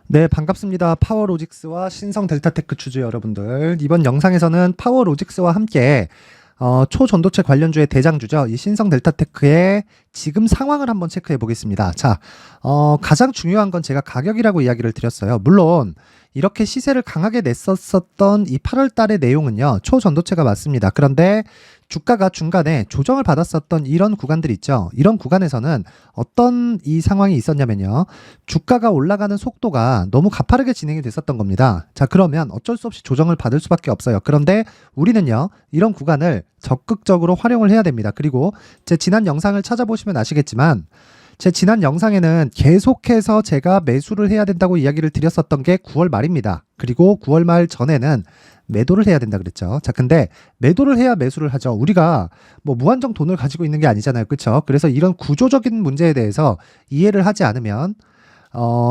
네, 반갑습니다. 파워로직스와 신성 델타테크 주주 여러분들. 이번 영상에서는 파워로직스와 함께 초전도체 관련주의 대장주죠. 이 신성 델타테크의 지금 상황을 한번 체크해 보겠습니다. 자, 가장 중요한 건 제가 가격이라고 이야기를 드렸어요. 물론 이렇게 시세를 강하게 냈었던 이 8월 달의 내용은요, 초전도체가 맞습니다. 그런데 주가가 중간에 조정을 받았었던 이런 구간들 있죠. 이런 구간에서는 어떤 이 상황이 있었냐면요. 주가가 올라가는 속도가 너무 가파르게 진행이 됐었던 겁니다. 자, 그러면 어쩔 수 없이 조정을 받을 수밖에 없어요. 그런데 우리는요, 이런 구간을 적극적으로 활용을 해야 됩니다. 그리고 제 지난 영상을 찾아보시면 아시겠지만, 제 지난 영상에는 계속해서 제가 매수를 해야 된다고 이야기를 드렸었던 게 9월 말입니다. 그리고 9월 말 전에는 매도를 해야 된다 그랬죠. 자, 근데 매도를 해야 매수를 하죠. 우리가 뭐 무한정 돈을 가지고 있는 게 아니잖아요. 그렇죠? 그래서 이런 구조적인 문제에 대해서 이해를 하지 않으면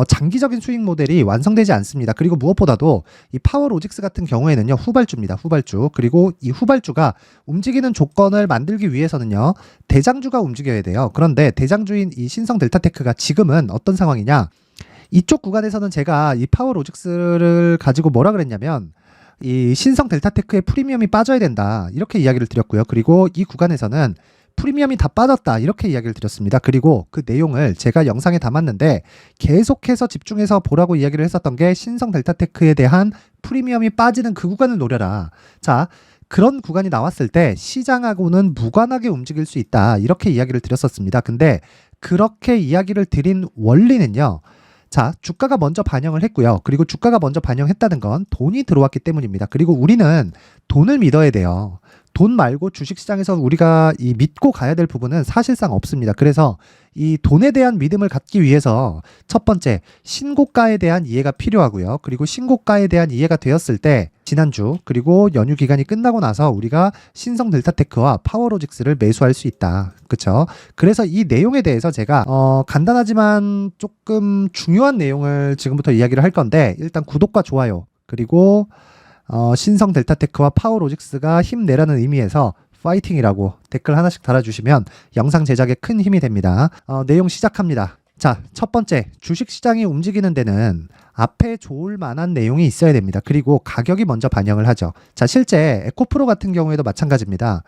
장기적인 수익 모델이 완성되지 않습니다. 그리고 무엇보다도 이 파워로직스 같은 경우에는요, 후발주입니다. 후발주. 그리고 이 후발주가 움직이는 조건을 만들기 위해서는요, 대장주가 움직여야 돼요. 그런데 대장주인 이 신성 델타테크가 지금은 어떤 상황이냐? 이쪽 구간에서는 제가 이 파워로직스를 가지고 뭐라 그랬냐면, 이 신성 델타테크의 프리미엄이 빠져야 된다, 이렇게 이야기를 드렸고요. 그리고 이 구간에서는 프리미엄이 다 빠졌다, 이렇게 이야기를 드렸습니다. 그리고 그 내용을 제가 영상에 담았는데 계속해서 집중해서 보라고 이야기를 했었던 게 신성 델타테크에 대한 프리미엄이 빠지는 그 구간을 노려라. 자, 그런 구간이 나왔을 때 시장하고는 무관하게 움직일 수 있다, 이렇게 이야기를 드렸었습니다. 근데 그렇게 이야기를 드린 원리는요, 자, 주가가 먼저 반영을 했고요. 그리고 주가가 먼저 반영했다는 건 돈이 들어왔기 때문입니다. 그리고 우리는 돈을 믿어야 돼요. 돈 말고 주식시장에서 우리가 이 믿고 가야 될 부분은 사실상 없습니다. 그래서 이 돈에 대한 믿음을 갖기 위해서 첫 번째, 신고가에 대한 이해가 필요하고요. 그리고 신고가에 대한 이해가 되었을 때 지난주 그리고 연휴 기간이 끝나고 나서 우리가 신성 델타테크와 파워로직스를 매수할 수 있다. 그렇죠? 그래서 이 내용에 대해서 제가 간단하지만 조금 중요한 내용을 지금부터 이야기를 할 건데, 일단 구독과 좋아요, 그리고 신성 델타테크와 파워로직스가 힘내라는 의미에서 파이팅이라고 댓글 하나씩 달아주시면 영상 제작에 큰 힘이 됩니다. 내용 시작합니다. 자, 첫 번째, 주식시장이 움직이는 데는 앞에 좋을 만한 내용이 있어야 됩니다. 그리고 가격이 먼저 반영을 하죠. 자, 실제 에코프로 같은 경우에도 마찬가지입니다.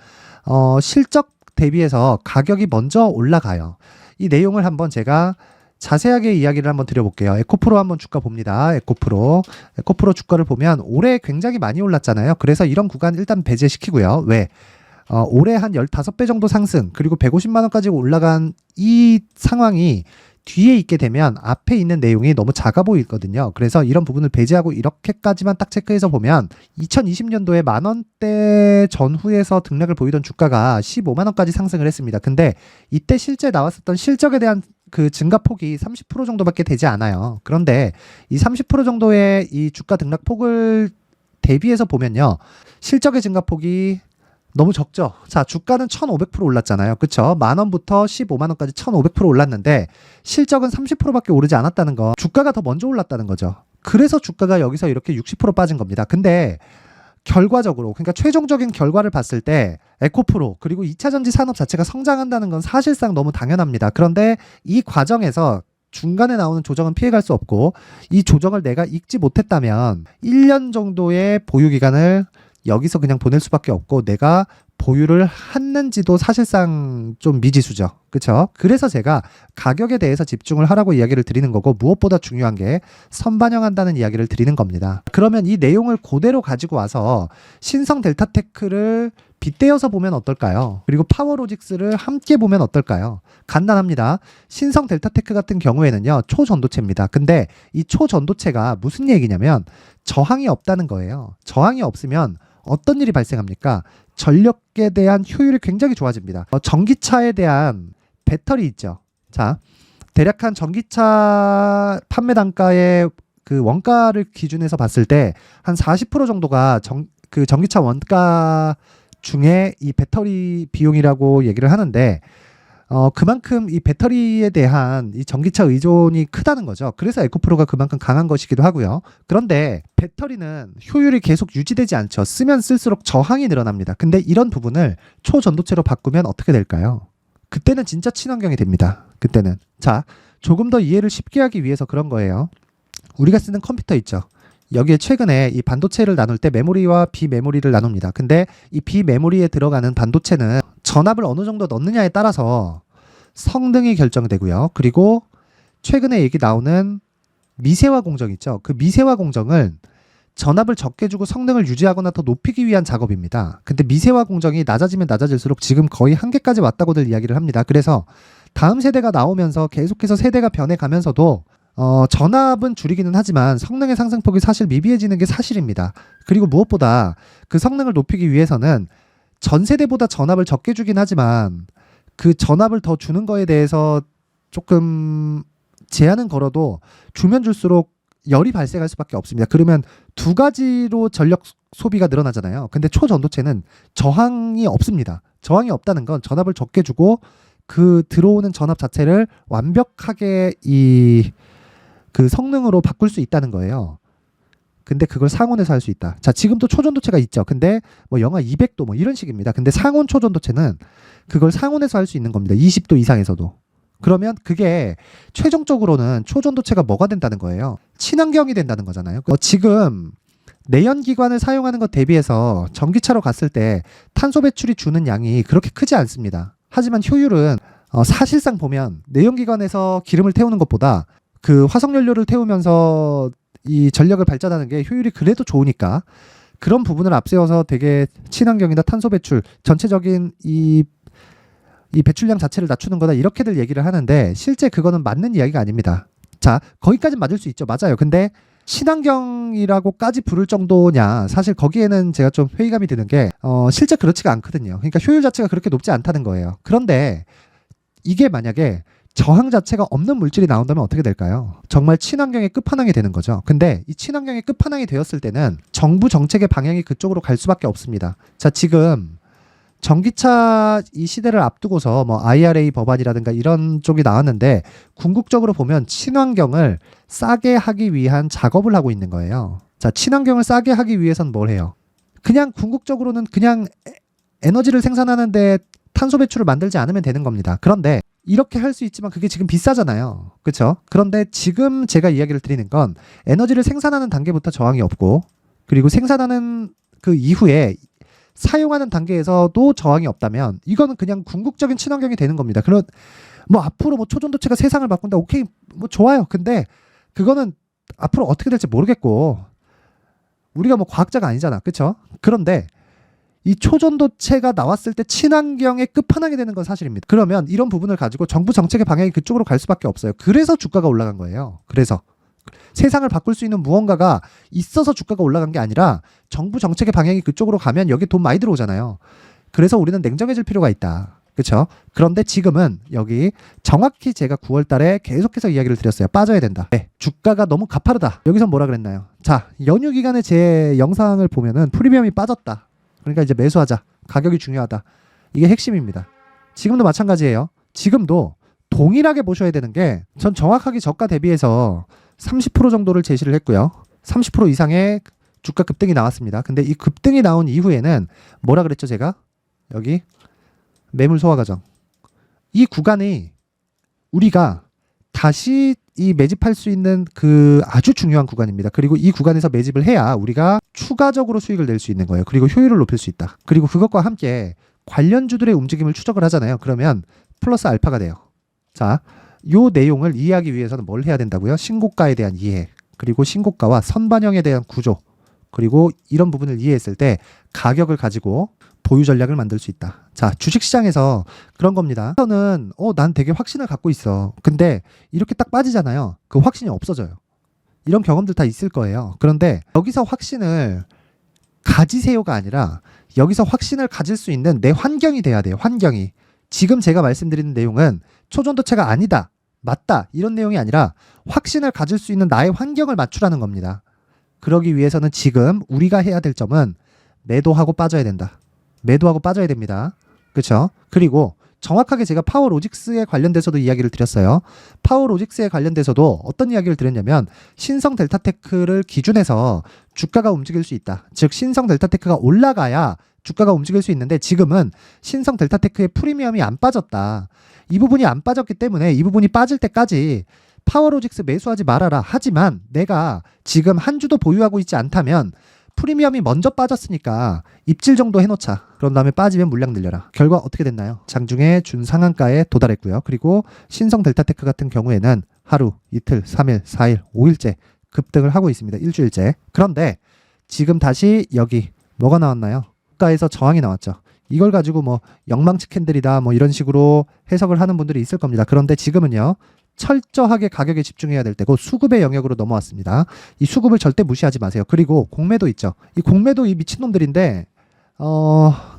실적 대비해서 가격이 먼저 올라가요. 이 내용을 한번 제가 자세하게 이야기를 한번 드려볼게요. 에코프로 한번 주가 봅니다. 에코프로 주가를 보면 올해 굉장히 많이 올랐잖아요. 그래서 이런 구간 일단 배제시키고요. 왜? 올해 한 15배 정도 상승, 그리고 150만 원까지 올라간 이 상황이 뒤에 있게 되면 앞에 있는 내용이 너무 작아 보이거든요. 그래서 이런 부분을 배제하고 이렇게까지만 딱 체크해서 보면 2020년도에 만 원대 전후에서 등락을 보이던 주가가 15만 원까지 상승을 했습니다. 근데 이때 실제 나왔었던 실적에 대한 그 증가폭이 30% 정도밖에 되지 않아요. 그런데 이 30% 정도의 이 주가 등락폭을 대비해서 보면요, 실적의 증가폭이 너무 적죠. 자, 주가는 1500% 올랐잖아요. 그쵸? 만 원부터 15만 원까지 1500% 올랐는데 실적은 30%밖에 오르지 않았다는 거, 주가가 더 먼저 올랐다는 거죠. 그래서 주가가 여기서 이렇게 60% 빠진 겁니다. 근데 결과적으로, 그러니까 최종적인 결과를 봤을 때 에코프로 그리고 2차전지 산업 자체가 성장한다는 건 사실상 너무 당연합니다. 그런데 이 과정에서 중간에 나오는 조정은 피해갈 수 없고, 이 조정을 내가 읽지 못했다면 1년 정도의 보유 기간을 여기서 그냥 보낼 수밖에 없고, 내가 보유를 했는지도 사실상 좀 미지수죠. 그렇죠? 그래서 제가 가격에 대해서 집중을 하라고 이야기를 드리는 거고, 무엇보다 중요한 게 선반영한다는 이야기를 드리는 겁니다. 그러면 이 내용을 그대로 가지고 와서 신성 델타테크를 빗대어서 보면 어떨까요? 그리고 파워로직스를 함께 보면 어떨까요? 간단합니다. 신성 델타테크 같은 경우에는요, 초전도체입니다. 근데 이 초전도체가 무슨 얘기냐면 저항이 없다는 거예요. 저항이 없으면 어떤 일이 발생합니까? 전력에 대한 효율이 굉장히 좋아집니다. 전기차에 대한 배터리 있죠. 자, 대략 한 전기차 판매 단가의 그 원가를 기준해서 봤을 때 한 40% 정도가 그 전기차 원가 중에 이 배터리 비용이라고 얘기를 하는데, 그만큼 이 배터리에 대한 이 전기차 의존이 크다는 거죠. 그래서 에코프로가 그만큼 강한 것이기도 하고요. 그런데 배터리는 효율이 계속 유지되지 않죠. 쓰면 쓸수록 저항이 늘어납니다. 근데 이런 부분을 초전도체로 바꾸면 어떻게 될까요? 그때는 진짜 친환경이 됩니다. 그때는. 자, 조금 더 이해를 쉽게 하기 위해서 그런 거예요. 우리가 쓰는 컴퓨터 있죠. 여기에 최근에 이 반도체를 나눌 때 메모리와 비메모리를 나눕니다. 근데 이 비메모리에 들어가는 반도체는 전압을 어느 정도 넣느냐에 따라서 성능이 결정되고요. 그리고 최근에 얘기 나오는 미세화 공정 있죠. 그 미세화 공정은 전압을 적게 주고 성능을 유지하거나 더 높이기 위한 작업입니다. 근데 미세화 공정이 낮아지면 낮아질수록 지금 거의 한계까지 왔다고들 이야기를 합니다. 그래서 다음 세대가 나오면서 계속해서 세대가 변해가면서도 전압은 줄이기는 하지만 성능의 상승폭이 사실 미비해지는 게 사실입니다. 그리고 무엇보다 그 성능을 높이기 위해서는 전 세대보다 전압을 적게 주긴 하지만 그 전압을 더 주는 거에 대해서 조금 제한은 걸어도 주면 줄수록 열이 발생할 수밖에 없습니다. 그러면 두 가지로 전력 소비가 늘어나잖아요. 근데 초전도체는 저항이 없습니다. 저항이 없다는 건 전압을 적게 주고 그 들어오는 전압 자체를 완벽하게 그 성능으로 바꿀 수 있다는 거예요. 근데 그걸 상온에서 할 수 있다. 자, 지금도 초전도체가 있죠. 근데 뭐 영하 200도 뭐 이런 식입니다. 근데 상온 초전도체는 그걸 상온에서 할 수 있는 겁니다. 20도 이상에서도. 그러면 그게 최종적으로는 초전도체가 뭐가 된다는 거예요? 친환경이 된다는 거잖아요. 지금 내연기관을 사용하는 것 대비해서 전기차로 갔을 때 탄소 배출이 주는 양이 그렇게 크지 않습니다. 하지만 효율은 사실상 보면 내연기관에서 기름을 태우는 것보다 그 화석연료를 태우면서 이 전력을 발전하는 게 효율이 그래도 좋으니까 그런 부분을 앞세워서 되게 친환경이나 탄소 배출, 전체적인 이 배출량 자체를 낮추는 거다 이렇게들 얘기를 하는데 실제 그거는 맞는 이야기가 아닙니다. 자, 거기까지는 맞을 수 있죠. 맞아요. 근데 친환경이라고까지 부를 정도냐, 사실 거기에는 제가 좀 회의감이 드는 게 실제 그렇지가 않거든요. 그러니까 효율 자체가 그렇게 높지 않다는 거예요. 그런데 이게 만약에 저항 자체가 없는 물질이 나온다면 어떻게 될까요? 정말 친환경의 끝판왕이 되는 거죠. 근데 이 친환경의 끝판왕이 되었을 때는 정부 정책의 방향이 그쪽으로 갈 수밖에 없습니다. 자, 지금 전기차 이 시대를 앞두고서 뭐 IRA 법안이라든가 이런 쪽이 나왔는데 궁극적으로 보면 친환경을 싸게 하기 위한 작업을 하고 있는 거예요. 자, 친환경을 싸게 하기 위해서는 뭘 해요? 그냥 궁극적으로는 그냥 에너지를 생산하는데 탄소 배출을 만들지 않으면 되는 겁니다. 그런데 이렇게 할 수 있지만 그게 지금 비싸잖아요. 그렇죠? 그런데 지금 제가 이야기를 드리는 건 에너지를 생산하는 단계부터 저항이 없고 그리고 생산하는 그 이후에 사용하는 단계에서도 저항이 없다면 이거는 그냥 궁극적인 친환경이 되는 겁니다. 그런 뭐 앞으로 뭐 초전도체가 세상을 바꾼다. 오케이. 뭐 좋아요. 근데 그거는 앞으로 어떻게 될지 모르겠고 우리가 뭐 과학자가 아니잖아. 그렇죠? 그런데 이 초전도체가 나왔을 때 친환경의 끝판왕이 되는 건 사실입니다. 그러면 이런 부분을 가지고 정부 정책의 방향이 그쪽으로 갈 수밖에 없어요. 그래서 주가가 올라간 거예요. 그래서 세상을 바꿀 수 있는 무언가가 있어서 주가가 올라간 게 아니라 정부 정책의 방향이 그쪽으로 가면 여기 돈 많이 들어오잖아요. 그래서 우리는 냉정해질 필요가 있다. 그렇죠? 그런데 지금은 여기 정확히 제가 9월 달에 계속해서 이야기를 드렸어요. 빠져야 된다. 네, 주가가 너무 가파르다. 여기서 뭐라 그랬나요? 자, 연휴 기간에 제 영상을 보면은 프리미엄이 빠졌다. 그러니까 이제 매수하자. 가격이 중요하다. 이게 핵심입니다. 지금도 마찬가지예요. 지금도 동일하게 보셔야 되는 게 전 정확하게 저가 대비해서 30% 정도를 제시를 했고요. 30% 이상의 주가 급등이 나왔습니다. 근데 이 급등이 나온 이후에는 뭐라 그랬죠, 제가? 여기 매물 소화 과정. 이 구간이 우리가 다시 이 매집할 수 있는 그 아주 중요한 구간입니다. 그리고 이 구간에서 매집을 해야 우리가 추가적으로 수익을 낼 수 있는 거예요. 그리고 효율을 높일 수 있다. 그리고 그것과 함께 관련주들의 움직임을 추적을 하잖아요. 그러면 플러스 알파가 돼요. 자, 요 내용을 이해하기 위해서는 뭘 해야 된다고요? 신고가에 대한 이해, 그리고 신고가와 선반영에 대한 구조, 그리고 이런 부분을 이해했을 때 가격을 가지고 보유 전략을 만들 수 있다. 자, 주식시장에서 그런 겁니다. 저는 난 되게 확신을 갖고 있어. 근데 이렇게 딱 빠지잖아요. 그 확신이 없어져요. 이런 경험들 다 있을 거예요. 그런데 여기서 확신을 가지세요가 아니라 여기서 확신을 가질 수 있는 내 환경이 돼야 돼요. 환경이. 지금 제가 말씀드리는 내용은 초전도체가 아니다, 맞다 이런 내용이 아니라 확신을 가질 수 있는 나의 환경을 맞추라는 겁니다. 그러기 위해서는 지금 우리가 해야 될 점은 매도하고 빠져야 된다. 매도하고 빠져야 됩니다. 그렇죠? 그리고 정확하게 제가 파워로직스에 관련돼서도 이야기를 드렸어요. 파워로직스에 관련돼서도 어떤 이야기를 드렸냐면 신성 델타테크를 기준해서 주가가 움직일 수 있다. 즉 신성 델타테크가 올라가야 주가가 움직일 수 있는데 지금은 신성 델타테크의 프리미엄이 안 빠졌다. 이 부분이 안 빠졌기 때문에 이 부분이 빠질 때까지 파워로직스 매수하지 말아라. 하지만 내가 지금 한 주도 보유하고 있지 않다면 프리미엄이 먼저 빠졌으니까 입질 정도 해놓자. 그런 다음에 빠지면 물량 늘려라. 결과 어떻게 됐나요? 장중에 준 상한가에 도달했고요. 그리고 신성 델타테크 같은 경우에는 하루, 이틀, 3일, 4일, 5일째 급등을 하고 있습니다. 일주일째. 그런데 지금 다시 여기 뭐가 나왔나요? 고가에서 저항이 나왔죠. 이걸 가지고 뭐 영망치 캔들이다 뭐 이런 식으로 해석을 하는 분들이 있을 겁니다. 그런데 지금은요. 철저하게 가격에 집중해야 될 때고 수급의 영역으로 넘어왔습니다. 이 수급을 절대 무시하지 마세요. 그리고 공매도 있죠. 이 공매도 이 미친놈들인데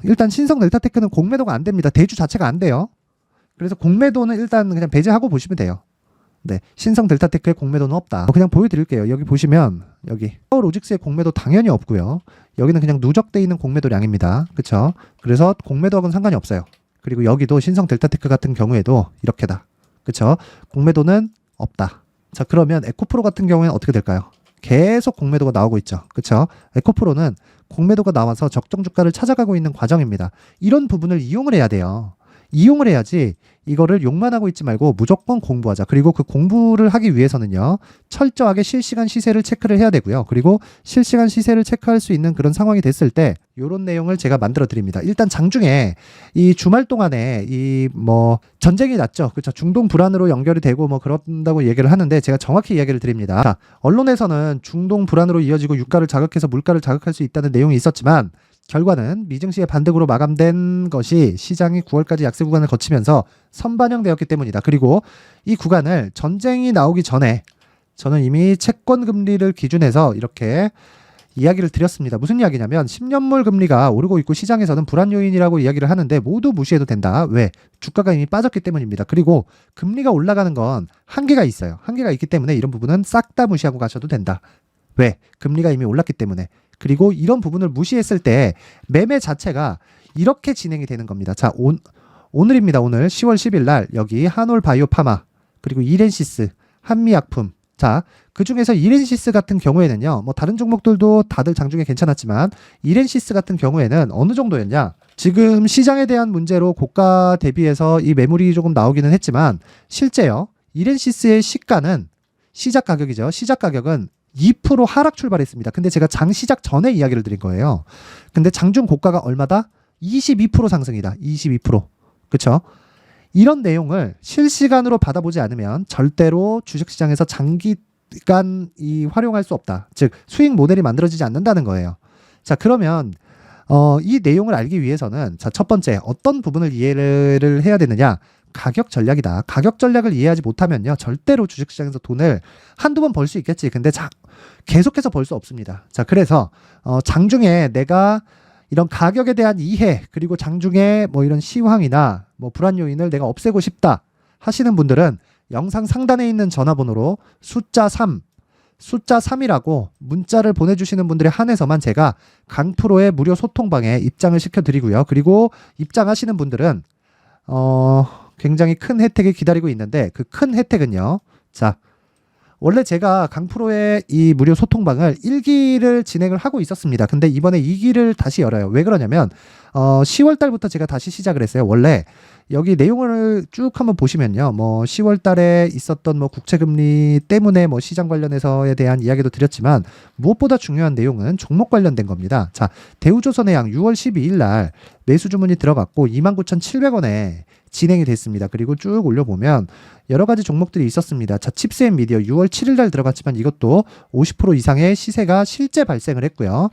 일단 신성 델타테크는 공매도가 안 됩니다. 대주 자체가 안 돼요. 그래서 공매도는 일단 그냥 배제하고 보시면 돼요. 네, 신성 델타테크의 공매도는 없다. 그냥 보여드릴게요. 여기 보시면 여기 파워로직스의 공매도 당연히 없고요. 여기는 그냥 누적돼 있는 공매도량입니다. 그렇죠? 그래서 공매도하고는 상관이 없어요. 그리고 여기도 신성 델타테크 같은 경우에도 이렇게다. 그렇죠? 공매도는 없다. 자, 그러면 에코프로 같은 경우에는 어떻게 될까요? 계속 공매도가 나오고 있죠. 그렇죠? 에코프로는 공매도가 나와서 적정 주가를 찾아가고 있는 과정입니다. 이런 부분을 이용을 해야 돼요. 이용을 해야지 이거를 욕만 하고 있지 말고 무조건 공부하자. 그리고 그 공부를 하기 위해서는요. 철저하게 실시간 시세를 체크를 해야 되고요. 그리고 실시간 시세를 체크할 수 있는 그런 상황이 됐을 때 이런 내용을 제가 만들어 드립니다. 일단 장중에 이 주말 동안에 이 뭐 전쟁이 났죠. 그렇죠. 중동 불안으로 연결이 되고 뭐 그런다고 얘기를 하는데 제가 정확히 이야기를 드립니다. 자, 언론에서는 중동 불안으로 이어지고 유가를 자극해서 물가를 자극할 수 있다는 내용이 있었지만 결과는 미증시의 반등으로 마감된 것이 시장이 9월까지 약세 구간을 거치면서 선반영되었기 때문이다. 그리고 이 구간을 전쟁이 나오기 전에 저는 이미 채권 금리를 기준해서 이렇게 이야기를 드렸습니다. 무슨 이야기냐면 10년물 금리가 오르고 있고 시장에서는 불안 요인이라고 이야기를 하는데 모두 무시해도 된다. 왜? 주가가 이미 빠졌기 때문입니다. 그리고 금리가 올라가는 건 한계가 있어요. 한계가 있기 때문에 이런 부분은 싹 다 무시하고 가셔도 된다. 왜? 금리가 이미 올랐기 때문에. 그리고 이런 부분을 무시했을 때 매매 자체가 이렇게 진행이 되는 겁니다. 자, 오늘입니다. 오늘 10월 10일 날 여기 한올 바이오 파마 그리고 이렌시스 한미약품. 자, 그 중에서 이렌시스 같은 경우에는요. 뭐 다른 종목들도 다들 장중에 괜찮았지만 이렌시스 같은 경우에는 어느 정도였냐? 지금 시장에 대한 문제로 고가 대비해서 이 매물이 조금 나오기는 했지만 실제요. 이렌시스의 시가는 시작 가격이죠. 시작 가격은 2% 하락 출발했습니다. 근데 제가 장 시작 전에 이야기를 드린 거예요. 근데 장중 고가가 얼마다? 22% 상승이다. 22%. 그쵸? 이런 내용을 실시간으로 받아보지 않으면 절대로 주식시장에서 장기간 활용할 수 없다. 즉 수익 모델이 만들어지지 않는다는 거예요. 자, 그러면 이 내용을 알기 위해서는 자, 첫 번째 어떤 부분을 이해를 해야 되느냐? 가격 전략이다. 가격 전략을 이해하지 못하면요. 절대로 주식시장에서 돈을 한두 번 벌 수 있겠지. 근데 계속해서 벌 수 없습니다. 자, 그래서 장중에 내가 이런 가격에 대한 이해 그리고 장중에 뭐 이런 시황이나 뭐 불안 요인을 내가 없애고 싶다 하시는 분들은 영상 상단에 있는 전화번호로 숫자 3이라고 문자를 보내주시는 분들에 한해서만 제가 강프로의 무료 소통방에 입장을 시켜드리고요. 그리고 입장하시는 분들은 굉장히 큰 혜택이 기다리고 있는데 그 큰 혜택은요. 자, 원래 제가 강프로의 이 무료 소통방을 1기를 진행을 하고 있었습니다. 근데 이번에 2기를 다시 열어요. 왜 그러냐면 10월 달부터 제가 다시 시작을 했어요. 원래 여기 내용을 쭉 한번 보시면요. 뭐 10월 달에 있었던 뭐 국채금리 때문에 뭐 시장 관련해서에 대한 이야기도 드렸지만 무엇보다 중요한 내용은 종목 관련된 겁니다. 자, 대우조선해양 6월 12일 날 매수 주문이 들어갔고 29,700원에 진행이 됐습니다. 그리고 쭉 올려보면 여러 가지 종목들이 있었습니다. 자, 칩스앤미디어 6월 7일 날 들어갔지만 이것도 50% 이상의 시세가 실제 발생을 했고요.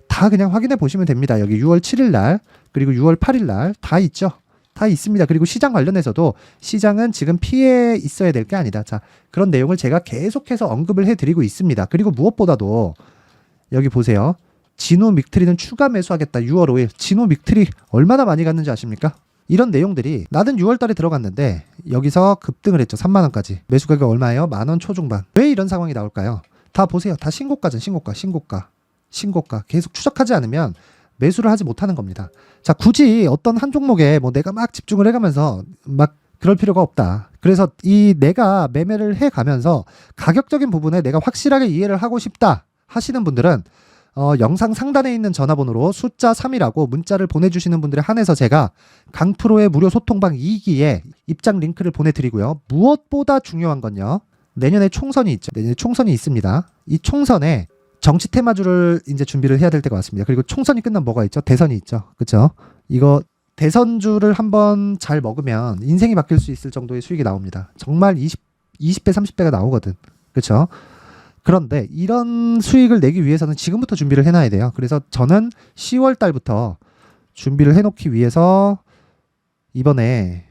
다 그냥 확인해 보시면 됩니다. 여기 6월 7일 날 그리고 6월 8일 날 다 있죠. 다 있습니다. 그리고 시장 관련해서도 시장은 지금 피해 있어야 될 게 아니다. 자, 그런 내용을 제가 계속해서 언급을 해드리고 있습니다. 그리고 무엇보다도 여기 보세요. 진호 믹트리는 추가 매수하겠다. 6월 5일. 진호 믹트리 얼마나 많이 갔는지 아십니까? 이런 내용들이 나는 6월 달에 들어갔는데 여기서 급등을 했죠. 3만 원까지. 매수 가격 얼마예요? 10,000원 초중반. 왜 이런 상황이 나올까요? 다 보세요. 다 신고가죠. 신고가. 계속 추적하지 않으면 매수를 하지 못하는 겁니다. 자, 굳이 어떤 한 종목에 뭐 내가 막 집중을 해가면서 막 그럴 필요가 없다. 그래서 이 내가 매매를 해가면서 가격적인 부분에 내가 확실하게 이해를 하고 싶다 하시는 분들은 영상 상단에 있는 전화번호로 숫자 3이라고 문자를 보내주시는 분들에 한해서 제가 강프로의 무료 소통방 2기에 입장 링크를 보내드리고요. 무엇보다 중요한 건요. 내년에 총선이 있죠. 내년에 총선이 있습니다. 이 총선에 정치 테마주를 이제 준비를 해야 될 때가 왔습니다. 그리고 총선이 끝나면 뭐가 있죠? 대선이 있죠. 그렇죠? 이거 대선주를 한번 잘 먹으면 인생이 바뀔 수 있을 정도의 수익이 나옵니다. 정말 20배, 30배가 나오거든. 그렇죠? 그런데 이런 수익을 내기 위해서는 지금부터 준비를 해놔야 돼요. 그래서 저는 10월 달부터 준비를 해놓기 위해서 이번에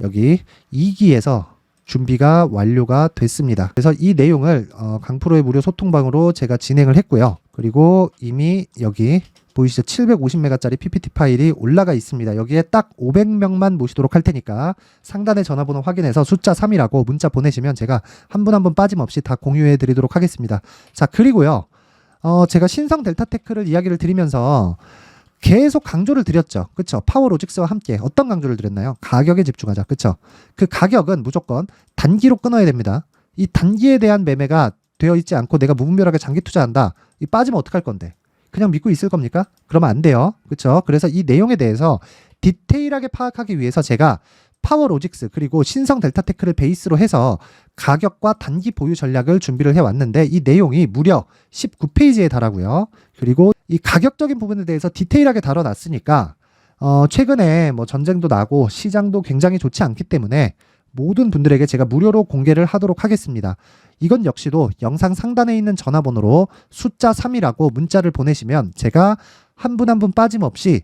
여기 2기에서 준비가 완료가 됐습니다. 그래서 이 내용을 강프로의 무료 소통방으로 제가 진행을 했고요. 그리고 이미 여기 보이시죠? 750메가짜리 PPT 파일이 올라가 있습니다. 여기에 딱 500명만 모시도록 할 테니까 상단의 전화번호 확인해서 숫자 3이라고 문자 보내시면 제가 한 분 한 분 빠짐없이 다 공유해 드리도록 하겠습니다. 자, 그리고요. 제가 신성 델타테크를 이야기를 드리면서 계속 강조를 드렸죠. 그쵸? 파워로직스와 함께 어떤 강조를 드렸나요? 가격에 집중하자. 그쵸? 그 가격은 무조건 단기로 끊어야 됩니다. 이 단기에 대한 매매가 되어 있지 않고 내가 무분별하게 장기 투자한다. 이 빠지면 어떡할 건데? 그냥 믿고 있을 겁니까? 그러면 안 돼요. 그쵸? 그래서 이 내용에 대해서 디테일하게 파악하기 위해서 제가 파워로직스 그리고 신성 델타테크를 베이스로 해서 가격과 단기 보유 전략을 준비를 해왔는데 이 내용이 무려 19페이지에 달하고요. 그리고 이 가격적인 부분에 대해서 디테일하게 다뤄놨으니까 최근에 뭐 전쟁도 나고 시장도 굉장히 좋지 않기 때문에 모든 분들에게 제가 무료로 공개를 하도록 하겠습니다. 이건 역시도 영상 상단에 있는 전화번호로 숫자 3이라고 문자를 보내시면 제가 한 분 한 분 빠짐없이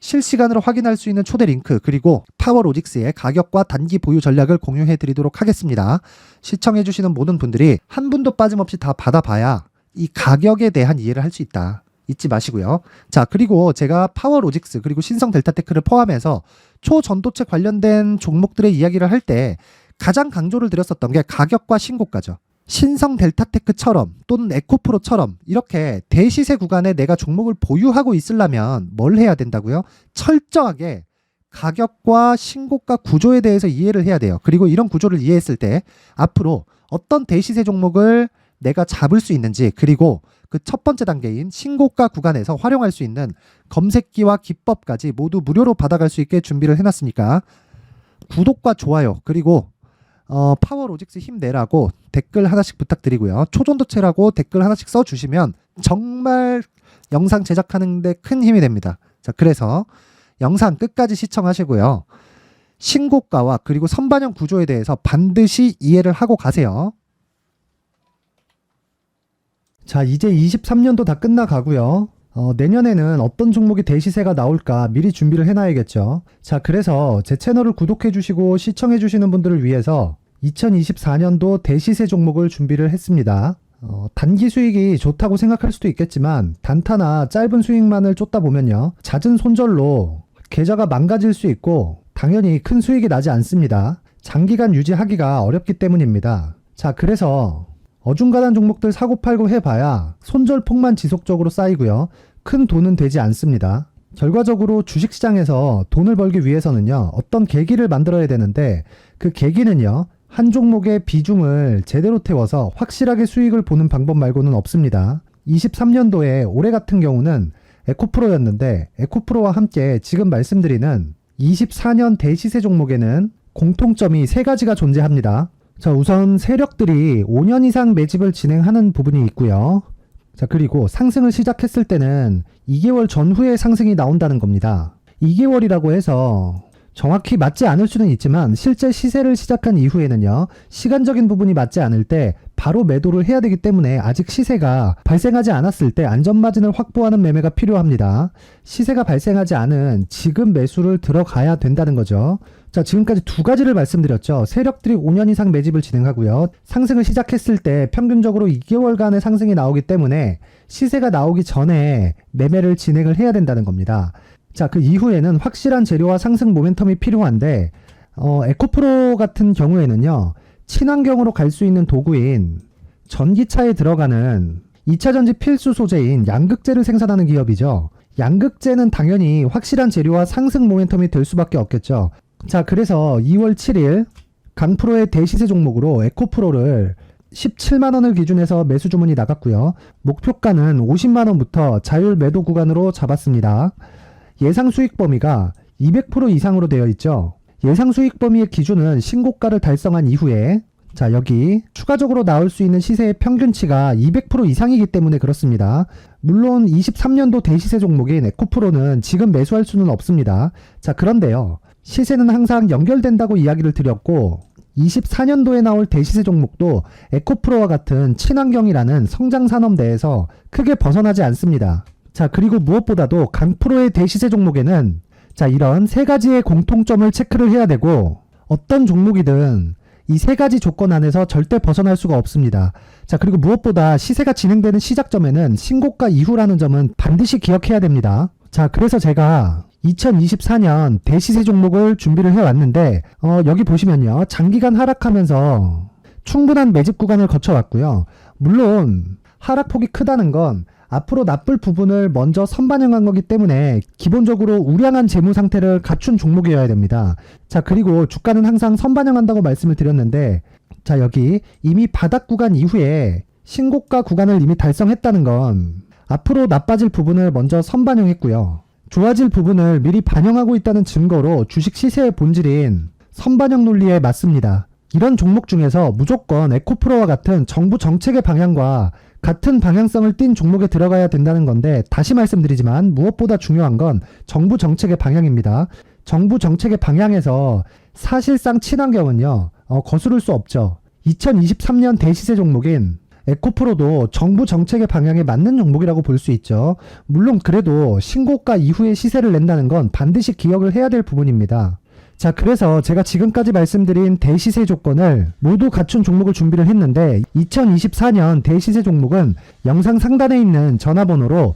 실시간으로 확인할 수 있는 초대 링크 그리고 파워로직스의 가격과 단기 보유 전략을 공유해 드리도록 하겠습니다. 시청해 주시는 모든 분들이 한 분도 빠짐없이 다 받아봐야 이 가격에 대한 이해를 할 수 있다. 잊지 마시고요. 자, 그리고 제가 파워로직스 그리고 신성 델타테크를 포함해서 초전도체 관련된 종목들의 이야기를 할 때 가장 강조를 드렸었던 게 가격과 신고가죠. 신성 델타테크처럼 또는 에코프로처럼 이렇게 대시세 구간에 내가 종목을 보유하고 있으려면 뭘 해야 된다고요? 철저하게 가격과 신고가 구조에 대해서 이해를 해야 돼요. 그리고 이런 구조를 이해했을 때 앞으로 어떤 대시세 종목을 내가 잡을 수 있는지 그리고 그 첫 번째 단계인 신고가 구간에서 활용할 수 있는 검색기와 기법까지 모두 무료로 받아갈 수 있게 준비를 해놨으니까 구독과 좋아요 그리고 파워로직스 힘내라고 댓글 하나씩 부탁드리고요. 초전도체라고 댓글 하나씩 써주시면 정말 영상 제작하는 데 큰 힘이 됩니다. 자, 그래서 영상 끝까지 시청하시고요. 신고가와 그리고 선반영 구조에 대해서 반드시 이해를 하고 가세요. 자, 이제 23년도 다 끝나가고요. 내년에는 어떤 종목이 대시세가 나올까 미리 준비를 해놔야겠죠. 자, 그래서 제 채널을 구독해주시고 시청해주시는 분들을 위해서 2024년도 대시세 종목을 준비를 했습니다. 단기 수익이 좋다고 생각할 수도 있겠지만 단타나 짧은 수익만을 쫓다 보면요. 잦은 손절로 계좌가 망가질 수 있고 당연히 큰 수익이 나지 않습니다. 장기간 유지하기가 어렵기 때문입니다. 자, 그래서 어중간한 종목들 사고팔고 해봐야 손절폭만 지속적으로 쌓이고요. 큰 돈은 되지 않습니다. 결과적으로 주식시장에서 돈을 벌기 위해서는요. 어떤 계기를 만들어야 되는데 그 계기는요. 한 종목의 비중을 제대로 태워서 확실하게 수익을 보는 방법 말고는 없습니다. 23년도에 올해 같은 경우는 에코프로였는데 에코프로와 함께 지금 말씀드리는 24년 대시세 종목에는 공통점이 3가지가 존재합니다. 자, 우선 세력들이 5년 이상 매집을 진행하는 부분이 있고요. 자, 그리고 상승을 시작했을 때는 2개월 전후에 상승이 나온다는 겁니다. 2개월이라고 해서 정확히 맞지 않을 수는 있지만 실제 시세를 시작한 이후에는요. 시간적인 부분이 맞지 않을 때 바로 매도를 해야 되기 때문에 아직 시세가 발생하지 않았을 때 안전마진을 확보하는 매매가 필요합니다. 시세가 발생하지 않은 지금 매수를 들어가야 된다는 거죠. 자, 지금까지 2가지를 말씀드렸죠. 세력들이 5년 이상 매집을 진행하고요. 상승을 시작했을 때 평균적으로 2개월간의 상승이 나오기 때문에 시세가 나오기 전에 매매를 진행을 해야 된다는 겁니다. 자, 그 이후에는 확실한 재료와 상승 모멘텀이 필요한데 에코프로 같은 경우에는요. 친환경으로 갈 수 있는 도구인 전기차에 들어가는 2차전지 필수 소재인 양극재를 생산하는 기업이죠. 양극재는 당연히 확실한 재료와 상승 모멘텀이 될 수밖에 없겠죠. 자, 그래서 2월 7일 강프로의 대시세 종목으로 에코프로를 17만원을 기준해서 매수 주문이 나갔고요. 목표가는 50만원부터 자율 매도 구간으로 잡았습니다. 예상 수익 범위가 200% 이상으로 되어 있죠. 예상 수익 범위의 기준은 신고가를 달성한 이후에 자, 여기 추가적으로 나올 수 있는 시세의 평균치가 200% 이상이기 때문에 그렇습니다. 물론 23년도 대시세 종목인 에코프로는 지금 매수할 수는 없습니다. 자, 그런데요. 시세는 항상 연결된다고 이야기를 드렸고 24년도에 나올 대시세 종목도 에코프로와 같은 친환경이라는 성장산업대에서 크게 벗어나지 않습니다. 자, 그리고 무엇보다도 강프로의 대시세 종목에는 자, 이런 세 가지의 공통점을 체크를 해야 되고 어떤 종목이든 이 세 가지 조건 안에서 절대 벗어날 수가 없습니다. 자, 그리고 무엇보다 시세가 진행되는 시작점에는 신고가 이후라는 점은 반드시 기억해야 됩니다. 자, 그래서 제가 2024년 대시세 종목을 준비를 해왔는데 여기 보시면요. 장기간 하락하면서 충분한 매집 구간을 거쳐왔고요. 물론 하락폭이 크다는 건 앞으로 나쁠 부분을 먼저 선반영한 거기 때문에 기본적으로 우량한 재무 상태를 갖춘 종목이어야 됩니다. 자, 그리고 주가는 항상 선반영한다고 말씀을 드렸는데 자, 여기 이미 바닥 구간 이후에 신고가 구간을 이미 달성했다는 건 앞으로 나빠질 부분을 먼저 선반영했고요. 좋아질 부분을 미리 반영하고 있다는 증거로 주식 시세의 본질인 선반영 논리에 맞습니다. 이런 종목 중에서 무조건 에코프로와 같은 정부 정책의 방향과 같은 방향성을 띈 종목에 들어가야 된다는 건데 다시 말씀드리지만 무엇보다 중요한 건 정부 정책의 방향입니다. 정부 정책의 방향에서 사실상 친환경은요 거스를 수 없죠. 2023년 대시세 종목인 에코프로도 정부 정책의 방향에 맞는 종목이라고 볼 수 있죠. 물론 그래도 신고가 이후에 시세를 낸다는 건 반드시 기억을 해야 될 부분입니다. 자, 그래서 제가 지금까지 말씀드린 대시세 조건을 모두 갖춘 종목을 준비를 했는데 2024년 대시세 종목은 영상 상단에 있는 전화번호로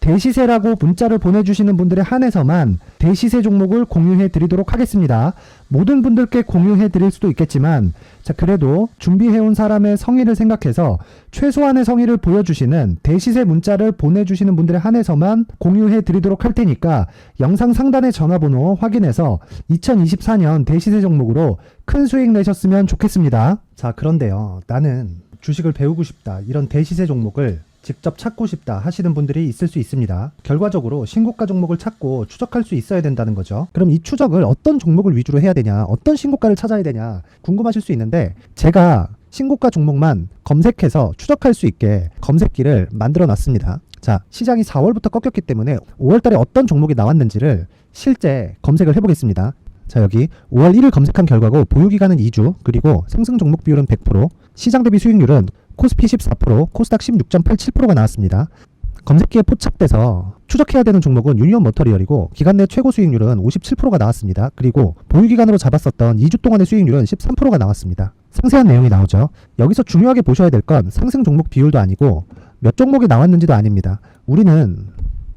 대시세라고 문자를 보내주시는 분들에 한해서만 대시세 종목을 공유해 드리도록 하겠습니다. 모든 분들께 공유해 드릴 수도 있겠지만 자, 그래도 준비해온 사람의 성의를 생각해서 최소한의 성의를 보여주시는 대시세 문자를 보내주시는 분들에 한해서만 공유해 드리도록 할 테니까 영상 상단의 전화번호 확인해서 2024년 대시세 종목으로 큰 수익 내셨으면 좋겠습니다. 자, 그런데요. 나는 주식을 배우고 싶다. 이런 대시세 종목을 직접 찾고 싶다 하시는 분들이 있을 수 있습니다. 결과적으로 신고가 종목을 찾고 추적할 수 있어야 된다는 거죠. 그럼 이 추적을 어떤 종목을 위주로 해야 되냐, 어떤 신고가를 찾아야 되냐 궁금하실 수 있는데 제가 신고가 종목만 검색해서 추적할 수 있게 검색기를 만들어 놨습니다. 자, 시장이 4월부터 꺾였기 때문에 5월달에 어떤 종목이 나왔는지를 실제 검색을 해보겠습니다. 자, 여기 5월 1일 검색한 결과고 보유기간은 2주, 그리고 상승 종목 비율은 100%, 시장 대비 수익률은 코스피 14%, 코스닥 16.87%가 나왔습니다. 검색기에 포착돼서 추적해야 되는 종목은 유니온 머터리얼이고 기간 내 최고 수익률은 57%가 나왔습니다. 그리고 보유기간으로 잡았었던 2주 동안의 수익률은 13%가 나왔습니다. 상세한 내용이 나오죠. 여기서 중요하게 보셔야 될 건 상승 종목 비율도 아니고 몇 종목이 나왔는지도 아닙니다. 우리는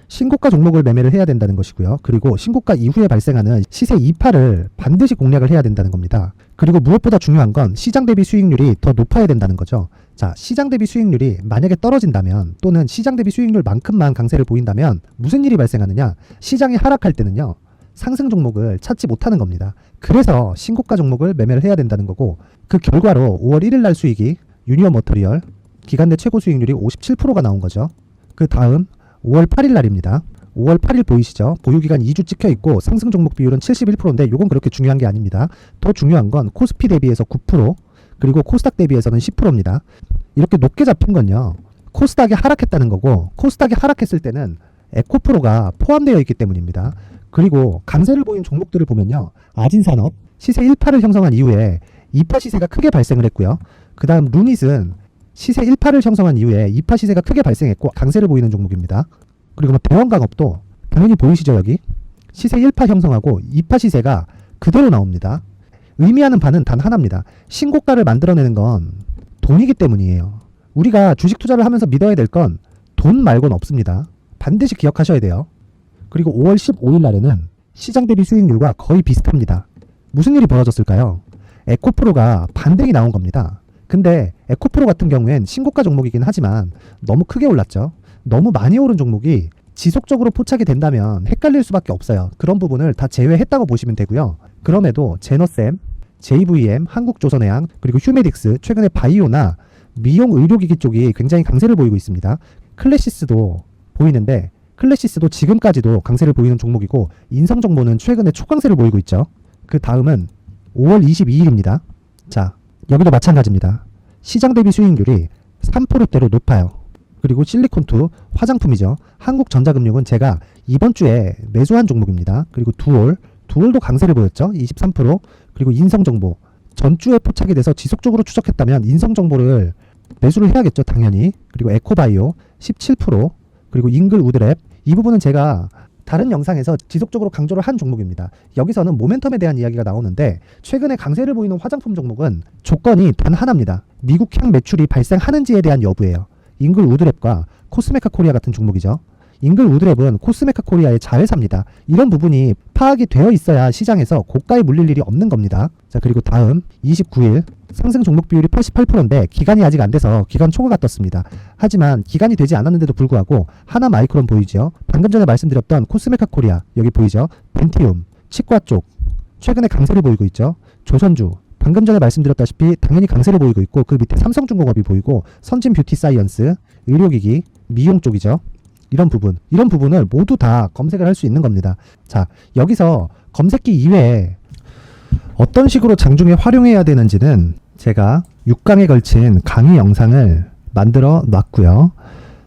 신고가 종목을 매매를 해야 된다는 것이고요. 그리고 신고가 이후에 발생하는 시세 이파를 반드시 공략을 해야 된다는 겁니다. 그리고 무엇보다 중요한 건 시장 대비 수익률이 더 높아야 된다는 거죠. 자, 시장 대비 수익률이 만약에 떨어진다면 또는 시장 대비 수익률만큼만 강세를 보인다면 무슨 일이 발생하느냐? 시장이 하락할 때는요. 상승 종목을 찾지 못하는 겁니다. 그래서 신고가 종목을 매매를 해야 된다는 거고 그 결과로 5월 1일 날 수익이 유니온 머터리얼 기간 내 최고 수익률이 57%가 나온 거죠. 그 다음 5월 8일 날입니다. 5월 8일 보이시죠? 보유기간 2주 찍혀 있고 상승 종목 비율은 71%인데 이건 그렇게 중요한 게 아닙니다. 더 중요한 건 코스피 대비해서 9%, 그리고 코스닥 대비해서는 10%입니다. 이렇게 높게 잡힌 건요. 코스닥이 하락했다는 거고 코스닥이 하락했을 때는 에코프로가 포함되어 있기 때문입니다. 그리고 강세를 보인 종목들을 보면요. 아진산업 시세 1파를 형성한 이후에 2파 시세가 크게 발생을 했고요. 그 다음 루닛은 시세 1파를 형성한 이후에 2파 시세가 크게 발생했고 강세를 보이는 종목입니다. 그리고 대원강업도 당연히 보이시죠 여기? 시세 1파 형성하고 2파 시세가 그대로 나옵니다. 의미하는 바는 단 하나입니다. 신고가를 만들어내는 건 돈이기 때문이에요. 우리가 주식 투자를 하면서 믿어야 될 건 돈 말고는 없습니다. 반드시 기억하셔야 돼요. 그리고 5월 15일 날에는 시장 대비 수익률과 거의 비슷합니다. 무슨 일이 벌어졌을까요? 에코프로가 반등이 나온 겁니다. 근데 에코프로 같은 경우엔 신고가 종목이긴 하지만 너무 크게 올랐죠. 너무 많이 오른 종목이 지속적으로 포착이 된다면 헷갈릴 수밖에 없어요. 그런 부분을 다 제외했다고 보시면 되고요. 그럼에도 제너셈, JVM, 한국조선해양, 그리고 휴메딕스, 최근에 바이오나 미용 의료기기 쪽이 굉장히 강세를 보이고 있습니다. 클래시스도 보이는데 클래시스도 지금까지도 강세를 보이는 종목이고 인성정보는 최근에 초강세를 보이고 있죠. 그 다음은 5월 22일입니다. 자, 여기도 마찬가지입니다. 시장 대비 수익률이 3%대로 높아요. 그리고 실리콘2 화장품이죠. 한국전자금융은 제가 이번 주에 매수한 종목입니다. 그리고 두올도 강세를 보였죠. 23%. 그리고 인성정보 전주에 포착이 돼서 지속적으로 추적했다면 인성정보를 매수를 해야겠죠. 당연히. 그리고 에코바이오 17%. 그리고 잉글우드랩 이 부분은 제가 다른 영상에서 지속적으로 강조를 한 종목입니다. 여기서는 모멘텀에 대한 이야기가 나오는데 최근에 강세를 보이는 화장품 종목은 조건이 단 하나입니다. 미국향 매출이 발생하는지에 대한 여부예요. 잉글우드랩과 코스메카 코리아 같은 종목이죠. 잉글우드랩은 코스메카 코리아의 자회사입니다. 이런 부분이 파악이 되어 있어야 시장에서 고가에 물릴 일이 없는 겁니다. 자, 그리고 다음 29일 상승 종목 비율이 88%인데 기간이 아직 안 돼서 기간 초과가 떴습니다. 하지만 기간이 되지 않았는데도 불구하고 하나 마이크론 보이죠. 방금 전에 말씀드렸던 코스메카 코리아 여기 보이죠. 벤티움, 치과 쪽 최근에 강세를 보이고 있죠. 조선주 방금 전에 말씀드렸다시피 당연히 강세를 보이고 있고 그 밑에 삼성중공업이 보이고 선진 뷰티 사이언스, 의료기기, 미용 쪽이죠. 이런 부분을 모두 다 검색을 할 수 있는 겁니다. 자, 여기서 검색기 이외에 어떤 식으로 장중에 활용해야 되는지는 제가 6강에 걸친 강의 영상을 만들어 놨고요.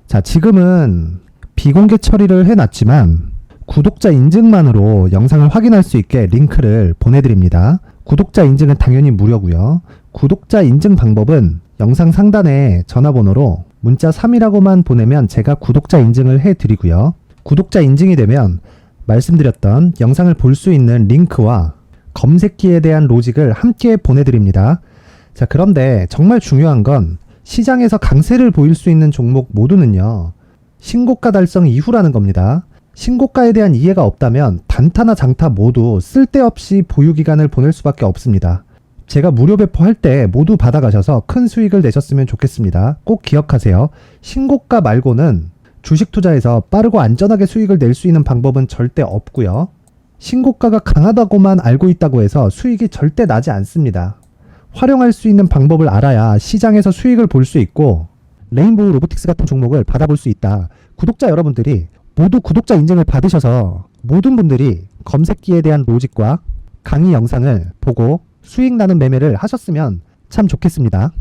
자, 지금은 비공개 처리를 해놨지만 구독자 인증만으로 영상을 확인할 수 있게 링크를 보내드립니다. 구독자 인증은 당연히 무료고요. 구독자 인증 방법은 영상 상단에 전화번호로 문자 3이라고만 보내면 제가 구독자 인증을 해드리고요. 구독자 인증이 되면 말씀드렸던 영상을 볼 수 있는 링크와 검색기에 대한 로직을 함께 보내드립니다. 자, 그런데 정말 중요한 건 시장에서 강세를 보일 수 있는 종목 모두는요. 신고가 달성 이후라는 겁니다. 신고가에 대한 이해가 없다면 단타나 장타 모두 쓸데없이 보유기간을 보낼 수밖에 없습니다. 제가 무료 배포할 때 모두 받아가셔서 큰 수익을 내셨으면 좋겠습니다. 꼭 기억하세요. 신고가 말고는 주식 투자에서 빠르고 안전하게 수익을 낼 수 있는 방법은 절대 없고요. 신고가가 강하다고만 알고 있다고 해서 수익이 절대 나지 않습니다. 활용할 수 있는 방법을 알아야 시장에서 수익을 볼 수 있고 레인보우 로보틱스 같은 종목을 받아볼 수 있다. 구독자 여러분들이 모두 구독자 인증을 받으셔서 모든 분들이 검색기에 대한 로직과 강의 영상을 보고 수익 나는 매매를 하셨으면 참 좋겠습니다.